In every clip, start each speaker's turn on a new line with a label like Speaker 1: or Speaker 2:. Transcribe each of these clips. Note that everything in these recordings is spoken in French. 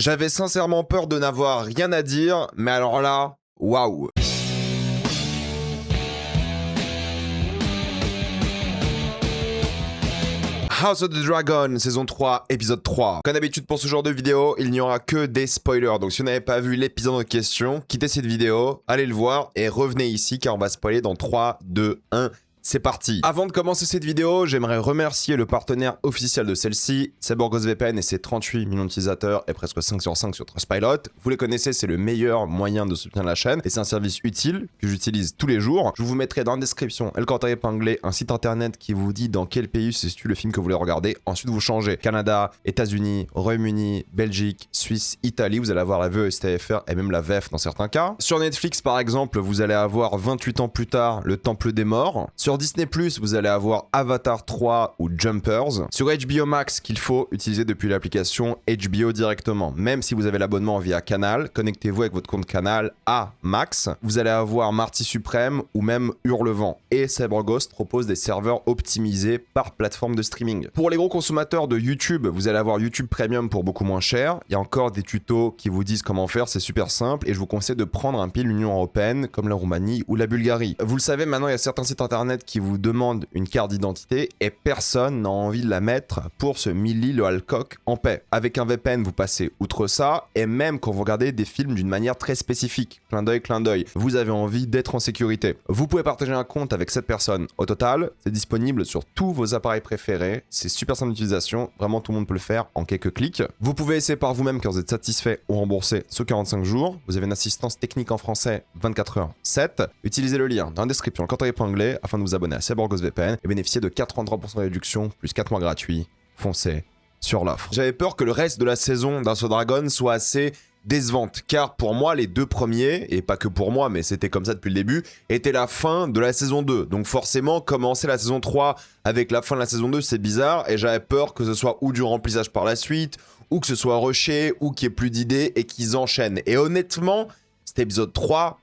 Speaker 1: J'avais sincèrement peur de n'avoir rien à dire, mais alors là, waouh! House of the Dragon, saison 3, épisode 3. Comme d'habitude pour ce genre de vidéo, il n'y aura que des spoilers. Donc si vous n'avez pas vu l'épisode en question, quittez cette vidéo, allez le voir et revenez ici car on va spoiler dans 3, 2, 1... C'est parti. Avant de commencer cette vidéo, j'aimerais remercier le partenaire officiel de celle-ci, c'est BorgosVPN et ses 38 millions d'utilisateurs et presque 5 sur 5 sur Trustpilot. Vous les connaissez, c'est le meilleur moyen de soutenir la chaîne et c'est un service utile que j'utilise tous les jours. Je vous mettrai dans la description et le commentaire épinglé un site internet qui vous dit dans quel pays se situe le film que vous voulez regarder. Ensuite, vous changez Canada, États-Unis, Royaume-Uni, Belgique, Suisse, Italie. Vous allez avoir la VESTFR et même la VF dans certains cas. Sur Netflix, par exemple, vous allez avoir 28 ans plus tard, Le Temple des Morts. Sur Disney+, vous allez avoir Avatar 3 ou Jumpers. Sur HBO Max, qu'il faut utiliser depuis l'application HBO directement. Même si vous avez l'abonnement via Canal, connectez-vous avec votre compte Canal à Max. Vous allez avoir Marty Suprême ou même Hurlevent. Et CyberGhost propose des serveurs optimisés par plateforme de streaming. Pour les gros consommateurs de YouTube, vous allez avoir YouTube Premium pour beaucoup moins cher. Il y a encore des tutos qui vous disent comment faire, c'est super simple. Et je vous conseille de prendre un pays de l'Union Européenne comme la Roumanie ou la Bulgarie. Vous le savez, maintenant il y a certains sites internet qui vous demande une carte d'identité et personne n'a envie de la mettre pour se Millie le Alcock en paix. Avec un VPN, vous passez outre ça et même quand vous regardez des films d'une manière très spécifique, clin d'œil, vous avez envie d'être en sécurité. Vous pouvez partager un compte avec cette personne. Au total, c'est disponible sur tous vos appareils préférés. C'est super simple d'utilisation. Vraiment, tout le monde peut le faire en quelques clics. Vous pouvez essayer par vous-même quand vous êtes satisfait ou remboursé ce 45 jours. Vous avez une assistance technique en français 24h/7. Utilisez le lien dans la description, le commentaire épinglé afin de vous abonner à BorgosVPN et bénéficier de 43% de réduction plus 4 mois gratuits. Foncez sur l'offre. J'avais peur que le reste de la saison d'House of Dragon soit assez décevante, car pour moi les deux premiers, et pas que pour moi mais c'était comme ça depuis le début, étaient la fin de la saison 2. Donc forcément commencer la saison 3 avec la fin de la saison 2 c'est bizarre et j'avais peur que ce soit ou du remplissage par la suite, ou que ce soit rushé, ou qu'il n'y ait plus d'idées et qu'ils enchaînent. Et honnêtement, cet épisode 3...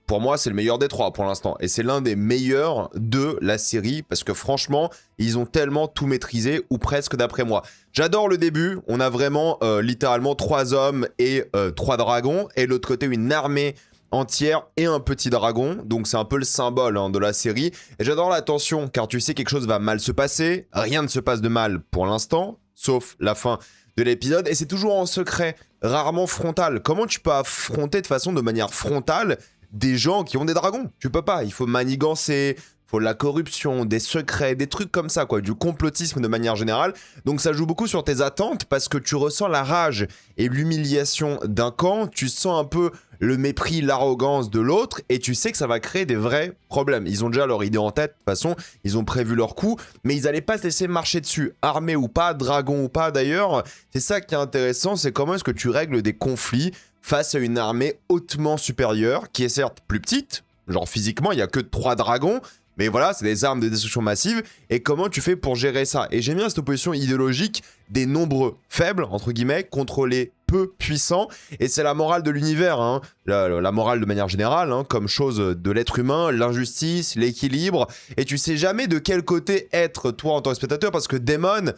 Speaker 1: pour moi, c'est le meilleur des trois pour l'instant. Et c'est l'un des meilleurs de la série. Parce que franchement, ils ont tellement tout maîtrisé, ou presque d'après moi. J'adore le début. On a vraiment littéralement 3 hommes et 3 dragons. Et de l'autre côté, une armée entière et un petit dragon. Donc c'est un peu le symbole de la série. Et j'adore la tension, car tu sais quelque chose va mal se passer. Rien ne se passe de mal pour l'instant, sauf la fin de l'épisode. Et c'est toujours en secret, rarement frontal. Comment tu peux affronter de manière frontale des gens qui ont des dragons? Tu peux pas, il faut manigancer, il faut de la corruption, des secrets, des trucs comme ça, quoi, du complotisme de manière générale. Donc ça joue beaucoup sur tes attentes parce que tu ressens la rage et l'humiliation d'un camp, tu sens un peu le mépris, l'arrogance de l'autre et tu sais que ça va créer des vrais problèmes. Ils ont déjà leur idée en tête, de toute façon, ils ont prévu leur coup, mais ils n'allaient pas se laisser marcher dessus, armés ou pas, dragons ou pas d'ailleurs. C'est ça qui est intéressant, c'est comment est-ce que tu règles des conflits face à une armée hautement supérieure, qui est certes plus petite, genre physiquement, il n'y a que 3 dragons, mais voilà, c'est des armes de destruction massive, et comment tu fais pour gérer ça? Et j'aime bien cette opposition idéologique des nombreux faibles, entre guillemets, contre les peu puissants, et c'est la morale de l'univers, la morale de manière générale, comme chose de l'être humain, l'injustice, l'équilibre, et tu sais jamais de quel côté être, toi, en tant que spectateur, parce que Daemon...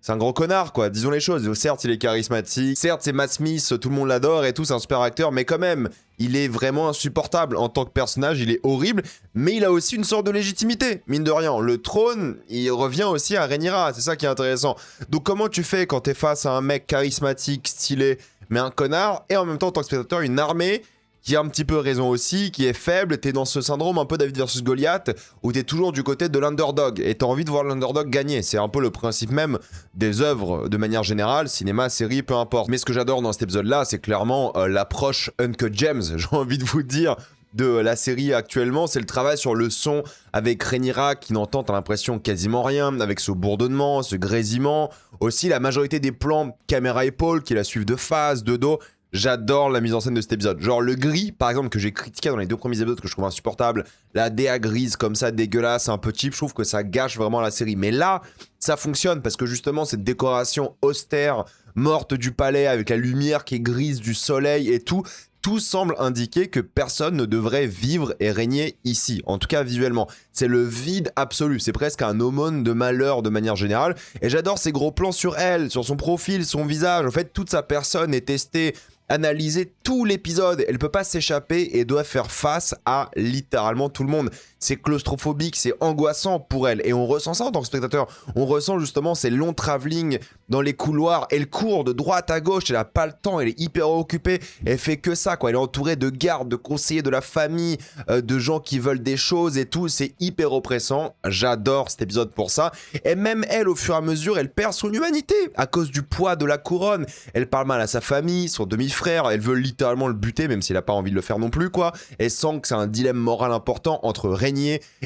Speaker 1: c'est un gros connard, quoi, disons les choses. Certes, il est charismatique, certes, c'est Matt Smith, tout le monde l'adore et tout, c'est un super acteur, mais quand même, il est vraiment insupportable. En tant que personnage, il est horrible, mais il a aussi une sorte de légitimité, mine de rien. Le trône, il revient aussi à Rhaenyra, c'est ça qui est intéressant. Donc comment tu fais quand t'es face à un mec charismatique, stylé, mais un connard, et en même temps, en tant que spectateur, une armée qui a un petit peu raison aussi, qui est faible, t'es dans ce syndrome un peu David versus Goliath, où t'es toujours du côté de l'underdog, et t'as envie de voir l'underdog gagner. C'est un peu le principe même des œuvres de manière générale, cinéma, série, peu importe. Mais ce que j'adore dans cet épisode-là, c'est clairement l'approche Uncut Gems, j'ai envie de vous dire, de la série actuellement, c'est le travail sur le son avec Rhaenyra qui n'entend, t'as l'impression, quasiment rien, avec ce bourdonnement, ce grésillement, aussi la majorité des plans caméra épaule qui la suivent de face, de dos. J'adore la mise en scène de cet épisode. Genre le gris, par exemple, que j'ai critiqué dans les 2 premiers épisodes, que je trouve insupportable. La DA grise comme ça, dégueulasse, un peu cheap, je trouve que ça gâche vraiment la série. Mais là, ça fonctionne parce que justement, cette décoration austère, morte du palais, avec la lumière qui est grise du soleil et tout, tout semble indiquer que personne ne devrait vivre et régner ici, en tout cas visuellement. C'est le vide absolu, c'est presque un aumône de malheur de manière générale, et j'adore ces gros plans sur elle, sur son profil, son visage, en fait toute sa personne est testée, analysée tout l'épisode, elle peut pas s'échapper et doit faire face à littéralement tout le monde. C'est claustrophobique, c'est angoissant pour elle, et on ressent ça en tant que spectateur, on ressent justement ces longs travelling dans les couloirs, elle court de droite à gauche, elle a pas le temps, elle est hyper occupée, elle fait que ça quoi, elle est entourée de gardes, de conseillers de la famille, de gens qui veulent des choses et tout, c'est hyper oppressant, j'adore cet épisode pour ça, et même elle au fur et à mesure, elle perd son humanité à cause du poids de la couronne, elle parle mal à sa famille, son demi-frère, elle veut littéralement le buter même s'il a pas envie de le faire non plus quoi, elle sent que c'est un dilemme moral important entre régner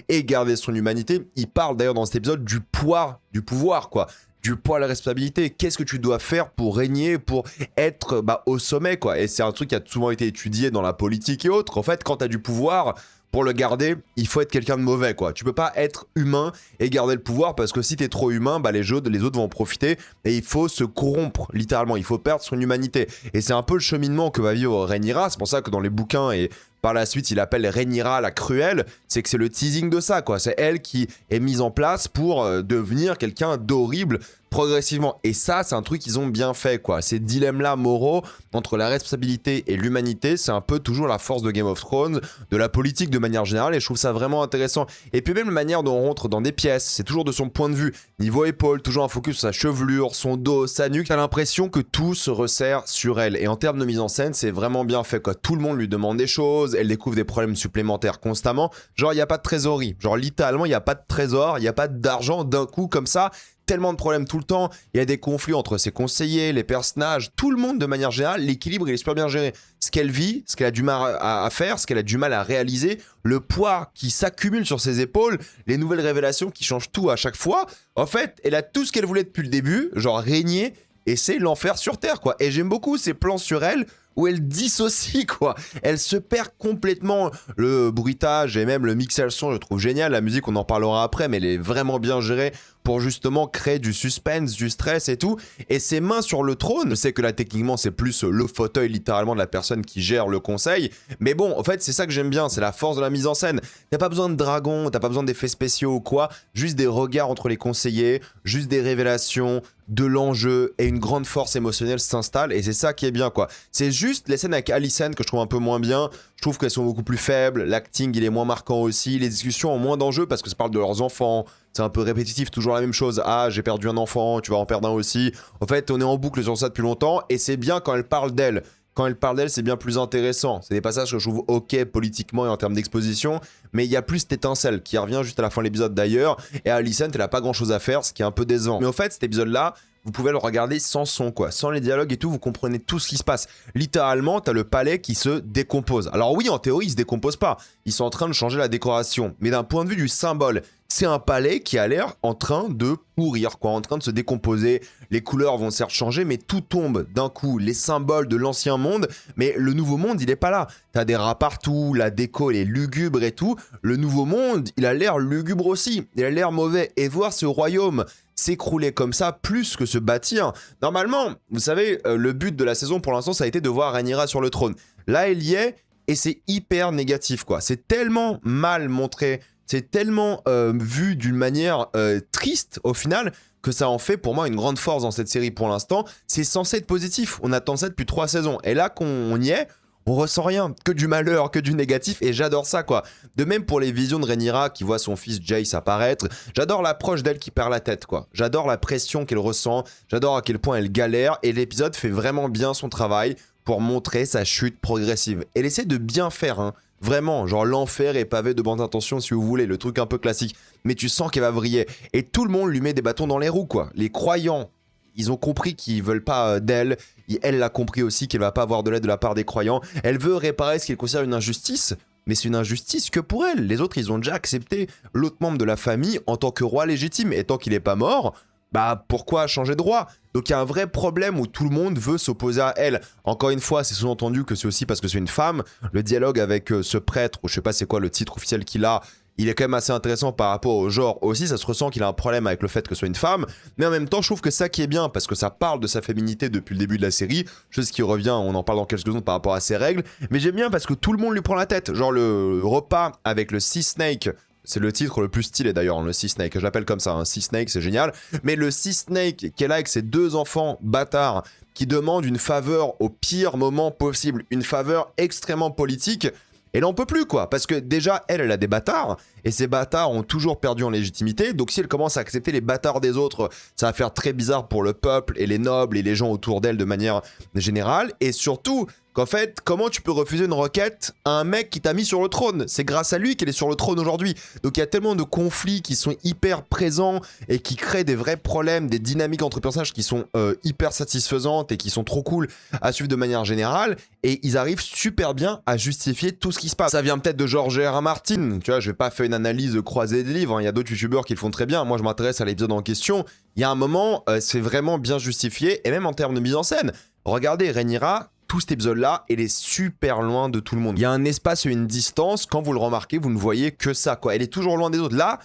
Speaker 1: et garder son humanité. Il parle d'ailleurs dans cet épisode du poids du pouvoir quoi, du poids de la responsabilité. Qu'est-ce que tu dois faire pour régner, pour être au sommet quoi. Et c'est un truc qui a souvent été étudié dans la politique et autres. En fait, quand tu as du pouvoir, pour le garder, il faut être quelqu'un de mauvais quoi. Tu peux pas être humain et garder le pouvoir parce que si t'es trop humain, les autres vont en profiter et il faut se corrompre littéralement. Il faut perdre son humanité. Et c'est un peu le cheminement que va vivre Rhaenyra. C'est pour ça que dans les bouquins et par la suite, il appelle Rhaenyra la cruelle, c'est que c'est le teasing de ça, quoi. C'est elle qui est mise en place pour devenir quelqu'un d'horrible progressivement. Et ça, c'est un truc qu'ils ont bien fait, quoi. Ces dilemmes-là moraux entre la responsabilité et l'humanité, c'est un peu toujours la force de Game of Thrones, de la politique de manière générale, et je trouve ça vraiment intéressant. Et puis même la manière dont on rentre dans des pièces, c'est toujours de son point de vue. Niveau épaule, toujours un focus sur sa chevelure, son dos, sa nuque, t'as l'impression que tout se resserre sur elle. Et en termes de mise en scène, c'est vraiment bien fait, quoi. Tout le monde lui demande des choses, elle découvre des problèmes supplémentaires constamment. Genre, il n'y a pas de trésorerie. Genre, littéralement, il n'y a pas de trésor, il n'y a pas d'argent d'un coup comme ça. Tellement de problèmes tout le temps, il y a des conflits entre ses conseillers, les personnages, tout le monde de manière générale, l'équilibre il est super bien géré. Ce qu'elle vit, ce qu'elle a du mal à faire, ce qu'elle a du mal à réaliser, le poids qui s'accumule sur ses épaules, les nouvelles révélations qui changent tout à chaque fois, en fait, elle a tout ce qu'elle voulait depuis le début, genre régner, et c'est l'enfer sur Terre quoi. Et j'aime beaucoup ces plans sur elle, où elle dissocie quoi, elle se perd complètement. Le bruitage et même le mixage son je trouve génial, la musique on en parlera après mais elle est vraiment bien gérée pour justement créer du suspense, du stress et tout, et ses mains sur le trône, je sais que là techniquement c'est plus le fauteuil littéralement de la personne qui gère le conseil, mais bon en fait c'est ça que j'aime bien, c'est la force de la mise en scène, t'as pas besoin de dragons, t'as pas besoin d'effets spéciaux ou quoi, juste des regards entre les conseillers, juste des révélations, de l'enjeu et une grande force émotionnelle s'installe et c'est ça qui est bien quoi. C'est juste les scènes avec Alicent que je trouve un peu moins bien, je trouve qu'elles sont beaucoup plus faibles, l'acting il est moins marquant aussi, les discussions ont moins d'enjeux parce que ça parle de leurs enfants, c'est un peu répétitif, toujours la même chose, ah j'ai perdu un enfant, tu vas en perdre un aussi, en fait on est en boucle sur ça depuis longtemps et c'est bien quand elle parle d'elle. Quand elle parle d'elle, c'est bien plus intéressant. C'est des passages que je trouve ok politiquement et en termes d'exposition, mais il y a plus cette étincelle qui revient juste à la fin de l'épisode d'ailleurs. Et Alicent, elle a pas grand chose à faire, ce qui est un peu décevant. Mais au fait, cet épisode-là, vous pouvez le regarder sans son quoi, sans les dialogues et tout, vous comprenez tout ce qui se passe. Littéralement, t'as le palais qui se décompose. Alors oui, en théorie, il se décompose pas. Ils sont en train de changer la décoration. Mais d'un point de vue du symbole, c'est un palais qui a l'air en train de pourrir, quoi, en train de se décomposer. Les couleurs vont certes changer, mais tout tombe d'un coup. Les symboles de l'ancien monde, mais le nouveau monde, il est pas là. T'as des rats partout, la déco, elle est lugubre et tout. Le nouveau monde, il a l'air lugubre aussi. Il a l'air mauvais. Et voir ce royaume s'écrouler comme ça, plus que se bâtir. Normalement, vous savez, le but de la saison pour l'instant, ça a été de voir Rhaenyra sur le trône. Là, elle y est, et c'est hyper négatif, quoi. C'est tellement mal montré, c'est tellement vu d'une manière triste, au final, que ça en fait pour moi une grande force dans cette série pour l'instant. C'est censé être positif, on attend ça depuis 3 saisons. Et là qu'on y est, on ressent rien, que du malheur, que du négatif, et j'adore ça quoi. De même pour les visions de Rhaenyra qui voit son fils Jace apparaître, j'adore l'approche d'elle qui perd la tête quoi. J'adore la pression qu'elle ressent, j'adore à quel point elle galère, et l'épisode fait vraiment bien son travail pour montrer sa chute progressive. Elle essaie de bien faire, hein. Vraiment, genre l'enfer est pavé de bonnes intentions si vous voulez, le truc un peu classique. Mais tu sens qu'elle va vriller, et tout le monde lui met des bâtons dans les roues quoi. Les croyants, ils ont compris qu'ils veulent pas d'elle. Elle l'a compris aussi qu'elle va pas avoir de l'aide de la part des croyants. Elle veut réparer ce qu'elle considère une injustice, mais c'est une injustice que pour elle. Les autres, ils ont déjà accepté l'autre membre de la famille en tant que roi légitime. Et tant qu'il est pas mort, bah pourquoi changer de roi? Donc il y a un vrai problème où tout le monde veut s'opposer à elle. Encore une fois, c'est sous-entendu que c'est aussi parce que c'est une femme. Le dialogue avec ce prêtre, ou je sais pas c'est quoi le titre officiel qu'il a, il est quand même assez intéressant par rapport au genre aussi, ça se ressent qu'il a un problème avec le fait que ce soit une femme, mais en même temps je trouve que ça qui est bien, parce que ça parle de sa féminité depuis le début de la série, chose qui revient, on en parle dans quelques secondes par rapport à ses règles, mais j'aime bien parce que tout le monde lui prend la tête, genre le repas avec le Sea Snake, c'est le titre le plus stylé d'ailleurs, le Sea Snake, je l'appelle comme ça, Sea Snake, c'est génial, mais le Sea Snake qui est là avec ses 2 enfants bâtards, qui demandent une faveur au pire moment possible, une faveur extrêmement politique, elle en peut plus quoi, parce que déjà elle a des bâtards, et ces bâtards ont toujours perdu en légitimité, donc si elle commence à accepter les bâtards des autres, ça va faire très bizarre pour le peuple et les nobles et les gens autour d'elle de manière générale, et surtout qu'en fait, comment tu peux refuser une requête à un mec qui t'a mis sur le trône? C'est grâce à lui qu'elle est sur le trône aujourd'hui. Donc il y a tellement de conflits qui sont hyper présents et qui créent des vrais problèmes, des dynamiques entre personnages qui sont hyper satisfaisantes et qui sont trop cool à suivre de manière générale. Et ils arrivent super bien à justifier tout ce qui se passe. Ça vient peut-être de George R. R. Martin. Tu vois, je vais pas faire une analyse croisée des livres, hein. Il y a d'autres youtubeurs qui le font très bien. Moi, je m'intéresse à l'épisode en question. Il y a un moment, c'est vraiment bien justifié. Et même en termes de mise en scène. Regardez, Rhaenyra, tout cet épisode-là, elle est super loin de tout le monde. Il y a un espace et une distance, quand vous le remarquez, vous ne voyez que ça, quoi. Elle est toujours loin des autres. Là,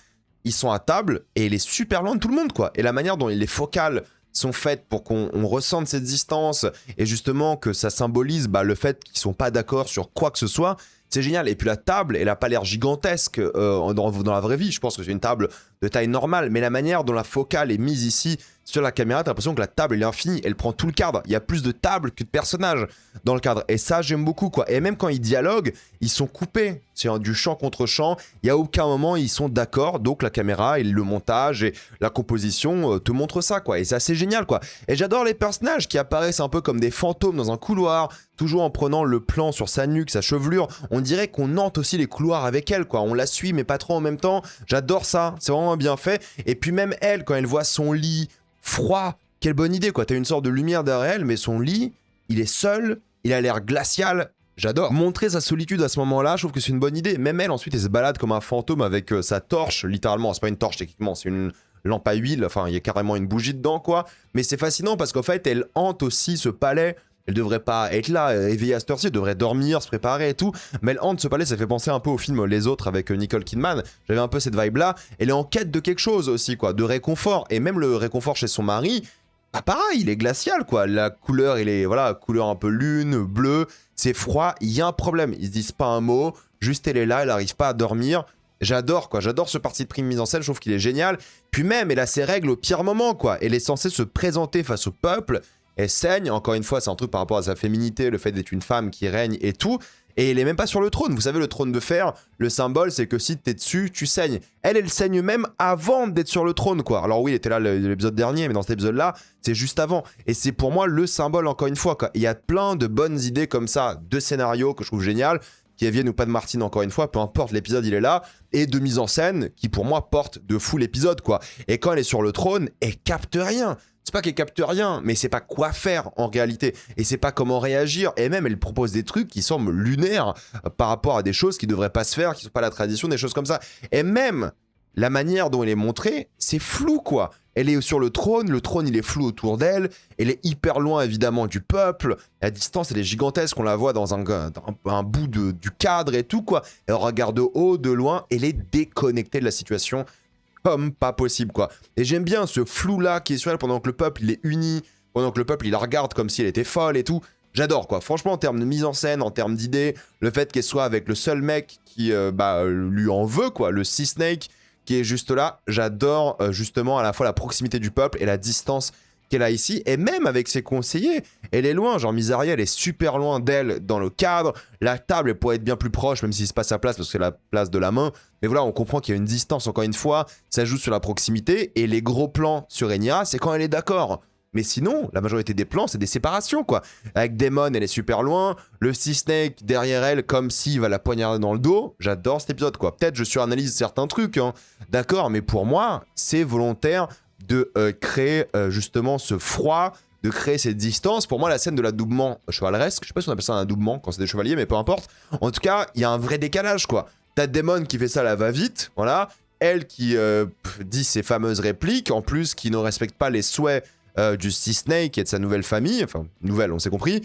Speaker 1: ils sont à table et elle est super loin de tout le monde, quoi. Et la manière dont les focales sont faites pour qu'on ressente cette distance et justement que ça symbolise le fait qu'ils sont pas d'accord sur quoi que ce soit, c'est génial. Et puis la table, elle a pas l'air gigantesque dans la vraie vie. Je pense que c'est une table de taille normale, mais la manière dont la focale est mise ici sur la caméra, t'as l'impression que la table elle est infinie, elle prend tout le cadre. Il y a plus de tables que de personnages dans le cadre. Et ça, j'aime beaucoup, quoi. Et même quand ils dialoguent, ils sont coupés. C'est du champ contre champ. Il n'y a aucun moment ils sont d'accord. Donc la caméra et le montage et la composition te montrent ça, quoi. Et c'est assez génial, quoi. Et j'adore les personnages qui apparaissent un peu comme des fantômes dans un couloir, toujours en prenant le plan sur sa nuque, sa chevelure. On dirait qu'on hante aussi les couloirs avec elle, quoi. On la suit, mais pas trop en même temps. J'adore ça. C'est vraiment bien fait. Et puis même elle, quand elle voit son lit froid, quelle bonne idée, quoi. T'as une sorte de lumière derrière elle, mais son lit, il est seul, il a l'air glacial. J'adore. Montrer sa solitude à ce moment-là, je trouve que c'est une bonne idée. Même elle, ensuite, elle se balade comme un fantôme avec sa torche, littéralement. C'est pas une torche, techniquement, c'est une lampe à huile. Enfin, il y a carrément une bougie dedans, quoi. Mais c'est fascinant parce qu'en fait, elle hante aussi ce palais. Elle devrait pas être là, éveillée à cette heure-ci, elle devrait dormir, se préparer et tout. Mais elle hante ce palais, ça fait penser un peu au film Les Autres avec Nicole Kidman. J'avais un peu cette vibe-là. Elle est en quête de quelque chose aussi, quoi, de réconfort. Et même le réconfort chez son mari, pareil, il est glacial, quoi. La couleur, il est, voilà, couleur un peu lune, bleu. C'est froid, il y a un problème. Ils se disent pas un mot, juste elle est là, elle arrive pas à dormir. J'adore, quoi. J'adore ce parti de prime mise en scène, je trouve qu'il est génial. Puis même, elle a ses règles au pire moment, quoi. Elle est censée se présenter face au peuple. Elle saigne, encore une fois, c'est un truc par rapport à sa féminité, le fait d'être une femme qui règne et tout. Et elle est même pas sur le trône. Vous savez, le trône de fer, le symbole, c'est que si t'es dessus, tu saignes. Elle saigne même avant d'être sur le trône, quoi. Alors oui, elle était là l'épisode dernier, mais dans cet épisode-là, c'est juste avant. Et c'est pour moi le symbole, encore une fois, quoi. Il y a plein de bonnes idées comme ça, de scénarios que je trouve génial, qui viennent ou pas de Martin, encore une fois, peu importe, l'épisode, il est là, et de mise en scène, qui pour moi porte de fou l'épisode, quoi. Et quand elle est sur le trône, elle capte rien. C'est pas qu'elle capte rien, mais c'est pas quoi faire en réalité. Et c'est pas comment réagir. Et même, elle propose des trucs qui semblent lunaires par rapport à des choses qui devraient pas se faire, qui sont pas la tradition, des choses comme ça. Et même, la manière dont elle est montrée, c'est flou, quoi. Elle est sur le trône il est flou autour d'elle, elle est hyper loin évidemment du peuple, la distance elle est gigantesque, on la voit dans un bout du cadre et tout, quoi. Elle regarde de haut, de loin, elle est déconnectée de la situation comme pas possible, quoi. Et j'aime bien ce flou-là qui est sur elle pendant que le peuple, il est uni, pendant que le peuple, il la regarde comme si elle était folle et tout. J'adore, quoi. Franchement, en termes de mise en scène, en termes d'idées, le fait qu'elle soit avec le seul mec qui lui en veut, quoi, le Sea Snake, qui est juste là, j'adore justement à la fois la proximité du peuple et la distance qu'elle a ici, et même avec ses conseillers, elle est loin, genre Mysaria, elle est super loin d'elle dans le cadre, la table, elle pourrait être bien plus proche, même si c'est pas sa place, parce que c'est la place de la main, mais voilà, on comprend qu'il y a une distance, encore une fois, ça joue sur la proximité, et les gros plans sur Rhaenyra, c'est quand elle est d'accord. Mais sinon, la majorité des plans, c'est des séparations, quoi. Avec Daemon, elle est super loin, le Sea Snake derrière elle, comme s'il va la poignarder dans le dos, j'adore cet épisode, quoi. Peut-être je suranalyse certains trucs, hein, d'accord, mais pour moi, c'est volontaire de créer justement ce froid, de créer cette distance. Pour moi, la scène de l'adoubement chevaleresque, je sais pas si on appelle ça un adoubement quand c'est des chevaliers, mais peu importe. En tout cas, il y a un vrai décalage, quoi. T'as Daemon qui fait ça à la va-vite, voilà. Elle qui dit ses fameuses répliques, en plus qui ne respecte pas les souhaits du Sea Snake et de sa nouvelle famille, enfin, nouvelle, on s'est compris.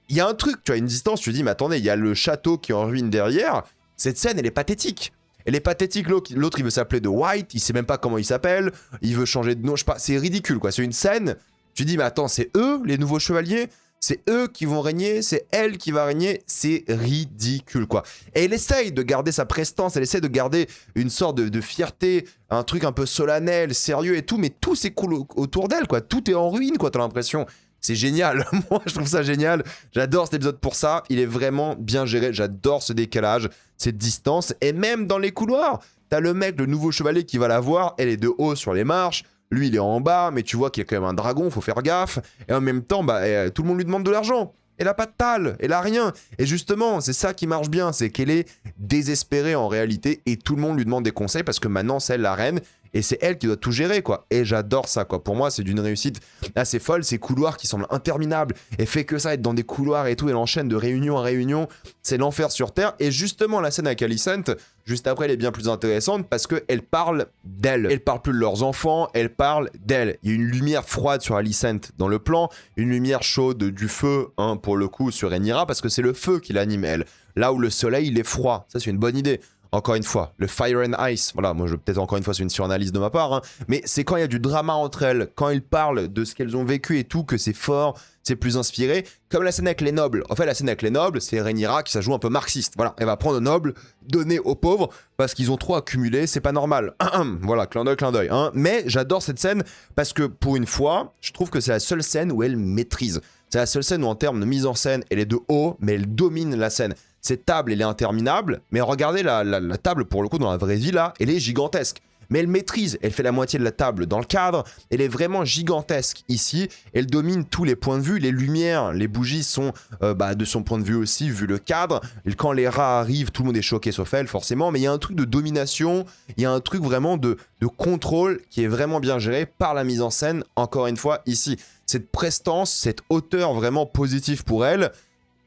Speaker 1: Il y a un truc, tu as une distance, tu te dis, mais attendez, il y a le château qui est en ruine derrière. Cette scène, elle est pathétique. Elle est pathétique, l'autre il veut s'appeler The White, il sait même pas comment il s'appelle, il veut changer de nom, je sais pas, c'est ridicule quoi, c'est une scène, tu dis mais attends, c'est eux les nouveaux chevaliers? C'est eux qui vont régner, c'est elle qui va régner, c'est ridicule quoi. Et elle essaye de garder sa prestance, elle essaye de garder une sorte de fierté, un truc un peu solennel, sérieux et tout, mais tout s'écoule autour d'elle quoi, tout est en ruine quoi, t'as l'impression. C'est génial, moi je trouve ça génial, j'adore cet épisode pour ça, il est vraiment bien géré, j'adore ce décalage, cette distance, et même dans les couloirs, t'as le mec, le nouveau chevalier qui va la voir, elle est de haut sur les marches, lui, il est en bas, mais tu vois qu'il y a quand même un dragon, faut faire gaffe. Et en même temps, bah, tout le monde lui demande de l'argent. Elle a pas de tal, elle a rien. Et justement, c'est ça qui marche bien, c'est qu'elle est désespérée en réalité et tout le monde lui demande des conseils parce que maintenant, c'est elle la reine et c'est elle qui doit tout gérer, quoi. Et j'adore ça, quoi. Pour moi, c'est d'une réussite assez folle. Ces couloirs qui semblent interminables. Elle fait que ça, être dans des couloirs et tout. Elle enchaîne de réunion en réunion. C'est l'enfer sur Terre. Et justement, la scène avec Alicent, juste après, elle est bien plus intéressante parce qu'elle parle d'elle. Elle parle plus de leurs enfants, elle parle d'elle. Il y a une lumière froide sur Alicent dans le plan, une lumière chaude du feu, hein, pour le coup, sur Rhaenyra, parce que c'est le feu qui l'anime, elle. Là où le soleil, il est froid. Ça, c'est une bonne idée. Encore une fois, le Fire and Ice, voilà, moi peut-être encore une fois c'est une suranalyse de ma part, hein, mais c'est quand il y a du drama entre elles, quand ils parlent de ce qu'elles ont vécu et tout, que c'est fort, c'est plus inspiré, comme la scène avec les nobles. En fait, la scène avec les nobles, c'est Rhaenyra qui ça joue un peu marxiste, voilà, elle va prendre aux nobles, donner aux pauvres, parce qu'ils ont trop accumulé, c'est pas normal. Voilà, clin d'œil, hein. Mais j'adore cette scène, parce que pour une fois, je trouve que c'est la seule scène où elle maîtrise. C'est la seule scène où en termes de mise en scène, elle est de haut, mais elle domine la scène. Cette table, elle est interminable, mais regardez la table, pour le coup, dans la vraie vie, là, elle est gigantesque. Mais elle maîtrise, elle fait la moitié de la table dans le cadre, elle est vraiment gigantesque ici, elle domine tous les points de vue, les lumières, les bougies sont de son point de vue aussi, vu le cadre. Et quand les rats arrivent, tout le monde est choqué sauf elle, forcément, mais il y a un truc de domination, il y a un truc vraiment de contrôle qui est vraiment bien géré par la mise en scène, encore une fois, ici. Cette prestance, cette hauteur vraiment positive pour elle,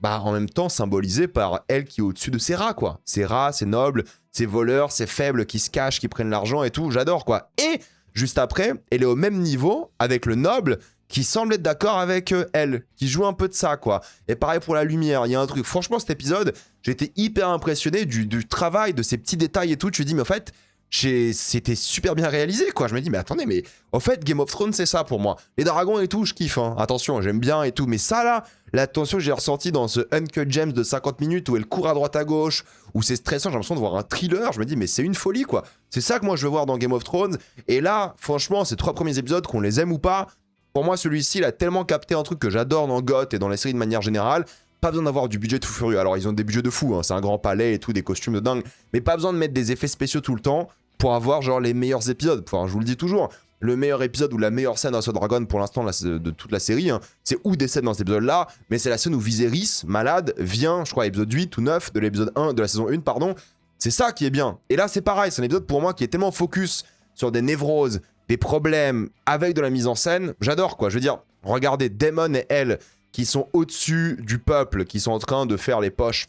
Speaker 1: bah en même temps symbolisé par elle qui est au-dessus de ces rats, quoi. Ces rats, ces nobles, ces voleurs, ces faibles qui se cachent, qui prennent l'argent et tout, j'adore, quoi. Et juste après, elle est au même niveau avec le noble qui semble être d'accord avec elle, qui joue un peu de ça, quoi. Et pareil pour la lumière, il y a un truc, franchement cet épisode, j'ai été hyper impressionné du travail, de ces petits détails et tout, tu te dis, mais en fait, c'était super bien réalisé, quoi. Je me dis, mais attendez, mais en fait, Game of Thrones, c'est ça pour moi. Les dragons et tout, je kiffe, hein. Attention, j'aime bien et tout. Mais ça, là, l'attention que j'ai ressentie dans ce Uncut Gems de 50 minutes où elle court à droite à gauche, où c'est stressant, j'ai l'impression de voir un thriller. Je me dis, mais c'est une folie, quoi. C'est ça que moi, je veux voir dans Game of Thrones. Et là, franchement, ces 3 premiers épisodes, qu'on les aime ou pas, pour moi, celui-ci, il a tellement capté un truc que j'adore dans GOT et dans les séries de manière générale. Pas besoin d'avoir du budget de fou furieux. Alors, ils ont des budgets de fou, hein. C'est un grand palais et tout, des costumes de dingue. Mais pas besoin de mettre des effets spéciaux tout le temps pour avoir genre les meilleurs épisodes. Enfin, je vous le dis toujours, le meilleur épisode ou la meilleure scène dans ce Dragon pour l'instant de toute la série, hein, c'est ou des scènes dans cet épisode-là, mais c'est la scène où Viserys, malade, vient, je crois, à l'épisode 8 ou 9 de l'épisode 1, de la saison 1, pardon. C'est ça qui est bien. Et là, c'est pareil, c'est un épisode pour moi qui est tellement focus sur des névroses, des problèmes, avec de la mise en scène. J'adore, quoi. Je veux dire, regardez Daemon et elle, qui sont au-dessus du peuple, qui sont en train de faire les poches,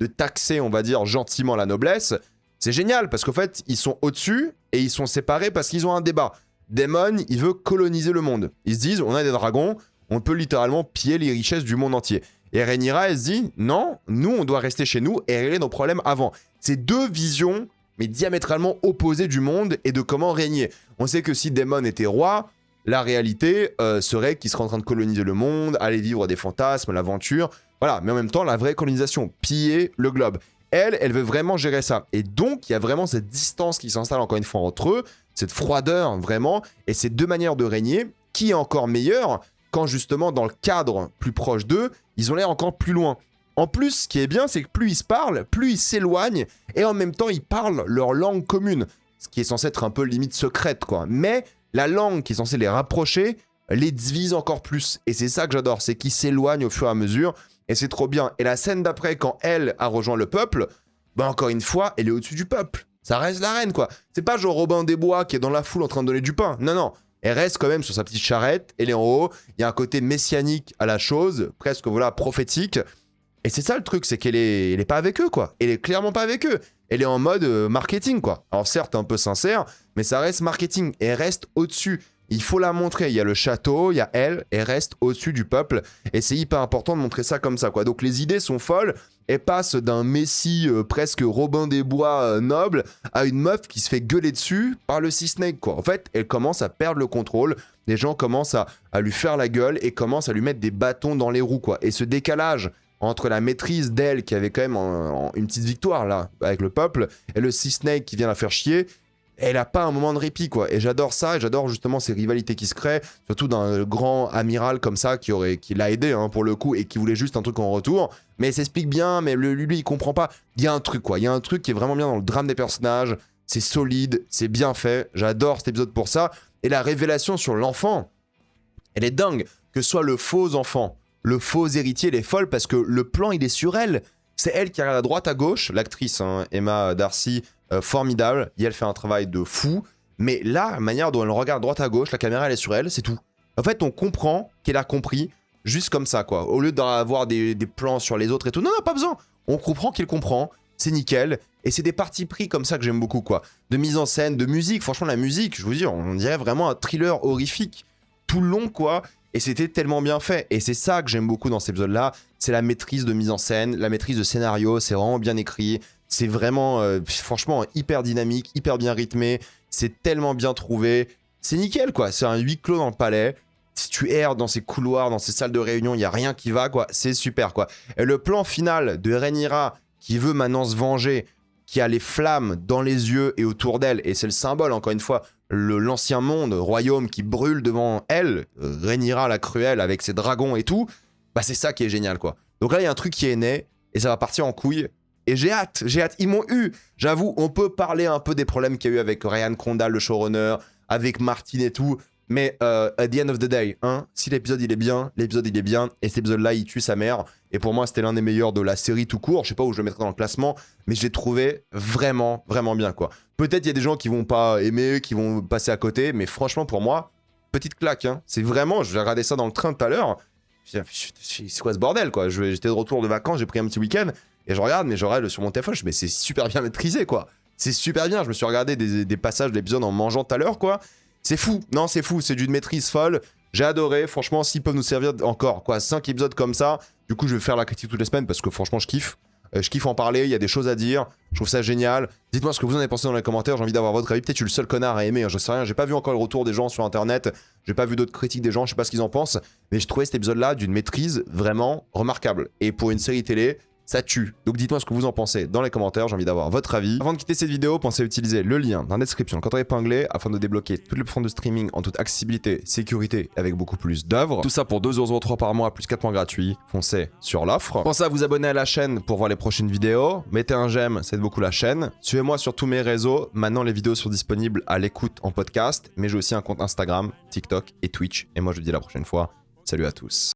Speaker 1: de taxer, on va dire, gentiment la noblesse. C'est génial parce qu'en fait, ils sont au-dessus et ils sont séparés parce qu'ils ont un débat. Daemon, il veut coloniser le monde. Ils se disent, on a des dragons, on peut littéralement piller les richesses du monde entier. Et Rhaenyra, elle se dit, non, nous, on doit rester chez nous et régler nos problèmes avant. C'est 2 visions, mais diamétralement opposées du monde et de comment régner. On sait que si Daemon était roi, la réalité serait qu'il serait en train de coloniser le monde, aller vivre des fantasmes, l'aventure. Voilà, mais en même temps, la vraie colonisation, piller le globe. Elle veut vraiment gérer ça. Et donc, il y a vraiment cette distance qui s'installe encore une fois entre eux, cette froideur vraiment, et ces 2 manières de régner, qui est encore meilleure quand justement dans le cadre plus proche d'eux, ils ont l'air encore plus loin. En plus, ce qui est bien, c'est que plus ils se parlent, plus ils s'éloignent, et en même temps, ils parlent leur langue commune, ce qui est censé être un peu limite secrète, quoi. Mais la langue qui est censée les rapprocher, les divise encore plus. Et c'est ça que j'adore, c'est qu'ils s'éloignent au fur et à mesure, et c'est trop bien. Et la scène d'après, quand elle a rejoint le peuple, bah encore une fois, elle est au-dessus du peuple. Ça reste la reine, quoi. C'est pas genre Robin des Bois qui est dans la foule en train de donner du pain. Non, non. Elle reste quand même sur sa petite charrette, elle est en haut, il y a un côté messianique à la chose, presque, voilà, prophétique. Et c'est ça le truc, c'est qu'elle est pas avec eux, quoi. Elle est clairement pas avec eux. Elle est en mode marketing, quoi. Alors certes, un peu sincère, mais ça reste marketing. Et elle reste au-dessus. Il faut la montrer. Il y a le château, il y a elle reste au-dessus du peuple. Et c'est hyper important de montrer ça comme ça, quoi. Donc les idées sont folles. Elle passe d'un messie presque Robin des Bois noble à une meuf qui se fait gueuler dessus par le Sea Snake, quoi. En fait, elle commence à perdre le contrôle. Les gens commencent à lui faire la gueule et commencent à lui mettre des bâtons dans les roues, quoi. Et ce décalage entre la maîtrise d'elle, qui avait quand même une petite victoire, là, avec le peuple, et le Sea Snake qui vient la faire chier, elle a pas un moment de répit, quoi. Et j'adore ça, et j'adore justement ces rivalités qui se créent, surtout d'un grand amiral comme ça qui l'a aidé, hein, pour le coup, et qui voulait juste un truc en retour. Mais elle s'explique bien, mais lui, il comprend pas. Il y a un truc, quoi. Il y a un truc qui est vraiment bien dans le drame des personnages. C'est solide, c'est bien fait. J'adore cet épisode pour ça. Et la révélation sur l'enfant, elle est dingue. Que ce soit le faux enfant, le faux héritier, elle est folle parce que le plan, il est sur elle. C'est elle qui regarde à droite, à gauche. L'actrice, hein, Emma Darcy, formidable. Et elle fait un travail de fou. Mais là, la manière dont elle regarde droite à gauche, la caméra, elle est sur elle, c'est tout. En fait, on comprend qu'elle a compris juste comme ça, quoi. Au lieu d'avoir des plans sur les autres et tout. Non, non, pas besoin. On comprend qu'il comprend. C'est nickel. Et c'est des partis pris comme ça que j'aime beaucoup, quoi. De mise en scène, de musique. Franchement, la musique, je vous dis, on dirait vraiment un thriller horrifique. Tout le long, quoi. Et c'était tellement bien fait. Et c'est ça que j'aime beaucoup dans cet épisode-là. C'est la maîtrise de mise en scène, la maîtrise de scénario. C'est vraiment bien écrit. C'est vraiment, franchement, hyper dynamique, hyper bien rythmé. C'est tellement bien trouvé. C'est nickel, quoi. C'est un huis clos dans le palais. Si tu erres dans ces couloirs, dans ces salles de réunion, il n'y a rien qui va, quoi. C'est super, quoi. Et le plan final de Rhaenyra, qui veut maintenant se venger, qui a les flammes dans les yeux et autour d'elle, et c'est le symbole, encore une fois, l'ancien monde, royaume qui brûle devant elle, Rhaenyra la cruelle avec ses dragons et tout, bah c'est ça qui est génial, quoi. Donc là, il y a un truc qui est né, et ça va partir en couille, et j'ai hâte, ils m'ont eu. J'avoue, on peut parler un peu des problèmes qu'il y a eu avec Ryan Condal, le showrunner, avec Martin et tout, mais at the end of the day, hein, si l'épisode il est bien, l'épisode il est bien, et cet épisode-là, il tue sa mère, et pour moi, c'était l'un des meilleurs de la série tout court, je sais pas où je le mettrai dans le classement, mais je l'ai trouvé vraiment, vraiment bien, quoi. Peut-être il y a des gens qui vont pas aimer, qui vont passer à côté, mais franchement, pour moi, petite claque, hein. C'est vraiment, je vais regarder ça dans le train tout à l'heure, c'est quoi ce bordel, quoi. J'étais de retour de vacances, j'ai pris un petit week-end, et je regarde, mais je regarde sur mon téléphone, mais c'est super bien maîtrisé, quoi. C'est super bien, je me suis regardé des passages de l'épisode en mangeant tout à l'heure, quoi. C'est fou, non c'est fou, c'est d'une maîtrise folle, j'ai adoré, franchement s'ils peuvent nous servir encore, quoi, 5 épisodes comme ça, du coup je vais faire la critique toutes les semaines parce que franchement je kiffe en parler, il y a des choses à dire, je trouve ça génial, dites-moi ce que vous en avez pensé dans les commentaires, j'ai envie d'avoir votre avis, peut-être je suis le seul connard à aimer, hein, je sais rien, j'ai pas vu encore le retour des gens sur internet, j'ai pas vu d'autres critiques des gens, je sais pas ce qu'ils en pensent, mais je trouvais cet épisode là d'une maîtrise vraiment remarquable, et pour une série télé, ça tue. Donc dites-moi ce que vous en pensez dans les commentaires, j'ai envie d'avoir votre avis. Avant de quitter cette vidéo, pensez à utiliser le lien dans la description, le code épinglé, afin de débloquer toutes les plateformes de streaming en toute accessibilité, sécurité, avec beaucoup plus d'œuvres. Tout ça pour 2,03€ par mois, plus 4 mois gratuits. Foncez sur l'offre. Pensez à vous abonner à la chaîne pour voir les prochaines vidéos. Mettez un j'aime, ça aide beaucoup la chaîne. Suivez-moi sur tous mes réseaux. Maintenant, les vidéos sont disponibles à l'écoute en podcast, mais j'ai aussi un compte Instagram, TikTok et Twitch. Et moi, je vous dis à la prochaine fois. Salut à tous.